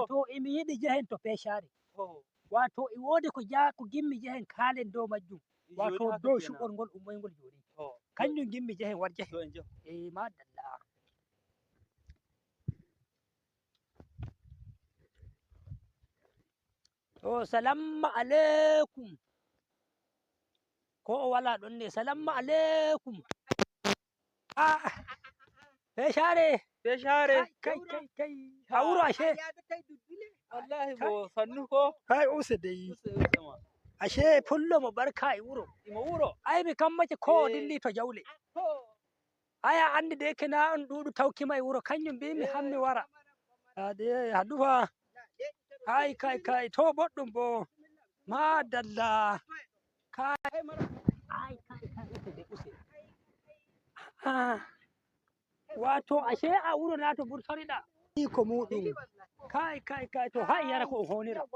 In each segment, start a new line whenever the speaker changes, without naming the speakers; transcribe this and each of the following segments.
wato emi yiɗi jehen to Peshare. Wato e wodi ko gimmi jehen kalen dow majjum. Wato dow shuɓol ngol ummoyngol joni. Kanjum gimmi jehen war jehen. Madalla. To salamma alaikum. Ko o wala ɗon ne? Salamma alaikum. Peshare. Kai. A wuro ashe.
Wallahi bo sannu ko?
Kai use dai. Ashe pullo mo barka e wuro. Ai mi kammake ko dilli to jawle. Aya andi de kena on ɗuɗu tawkima e wuro kanjum mbimi hammi wara. Ade hadufa. Kai to boɗɗum bo. Madalla. Kai wato ashe a wuro na to burtoriɗa iko muɗum. Kai to hai yara ko honira.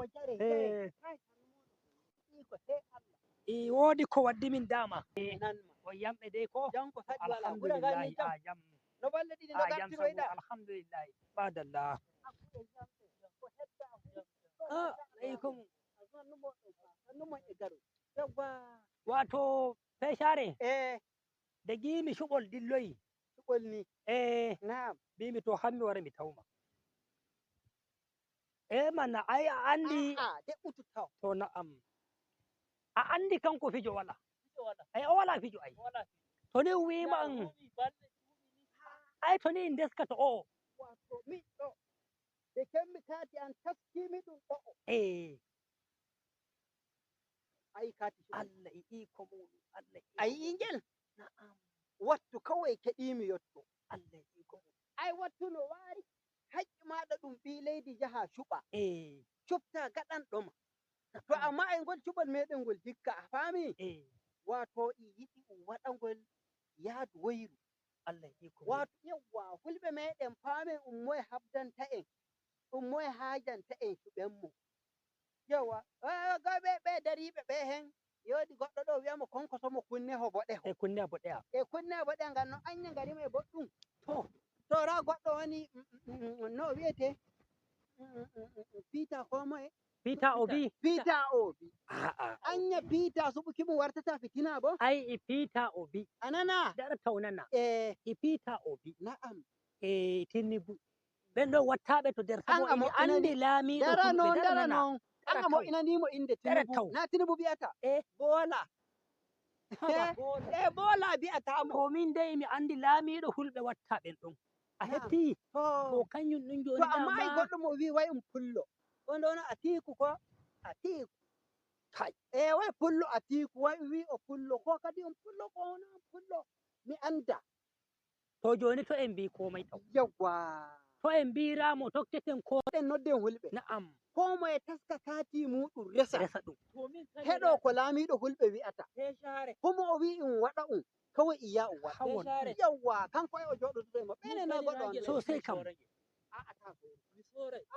Wodi ko waddi min dama. On yamɓe dai ko? Alhamdulillahi jam. Jam sabu alhamdulillahi. Madalla. Alaikum. Wato Peshare. Da gimi shuɓol dilloyi.
Shuɓol ni. Na'am.
Bimi to hammi wara mi tawma. Mana ai a andi.
De'utu taw.
To na'am. A andi kanko fijo wala. Ai o wala fijo ai. To ni wima an. Ai to ni ndeskato o.
Wato miɗɗo. Ɓe kemmi kati an taskimi ɗum ɗo. Ai kati
Allah iko muɗum. Allah.
Ai ingel. Na'am. Wattu kawai keɗimi yotto.
Allah iko muɗum.
Ai wattu no wari. Haƙƙi maɗa ɗum ɓi leydi jaha shuɓa. Cufta gaɗan ɗoma. To amma ai ngol cuɓal meɗen ngol dikka a fami. Wato i yiɗi waɗangol yaadu woyru.
Allah iko.
Wato yawwa fulɓe meɗen fami ummoye habdanta en. Ummoye hajanta en shuɓenmo. Yawwa ɓe dariɓe ɓe hen. Yodi goɗɗo ɗo wiyamo konkoso mo kunne ho boɗeho.
Kunne boɗeha.
Kunne boɗeha ngam no anya ngarimo e boɗɗum. To ra goɗɗo woni no wiyete Peter ko moye?
Peter Obi.
Anya Peter suɓuki mo wartata fitina bo?
Ai Peter Obi.
Anana.
Dara taunana. Peter Obi.
Na'am.
Tinubu. Ɓen ɗo wattaɓe to nder sabo mi andi laamiɗo
dara non. An amo inanimo inde Tinubu. Na Tinubu biyata. Bola. Bola biyata mo.
To min dai mi andi laamiɗo hulɓe watta ɓen ɗon. A hetti. To kanjum ɗum joni.
To amma ai goɗɗo mo wi wai pullo. On ɗon Atiku ko? Atiku. Kai. Wai pullo Atiku wai wi o pullo ko kadi on pullo ko on pullo. Mi anda.
To joni to en bi komai ɗau.
Yawwa.
To en biramo tokketen ko
en nodden hulɓe.
Na'am.
Ko moye taska kati muɗum resa
ɗum.
Heɗo ko laamiɗo hulɓe wi'ata. Homo o wi in waɗa kawai iya waɗa. Yawwa kanko o joɗoto mo ɓene na goɗɗo.
Sosai kam.
A'a ta so.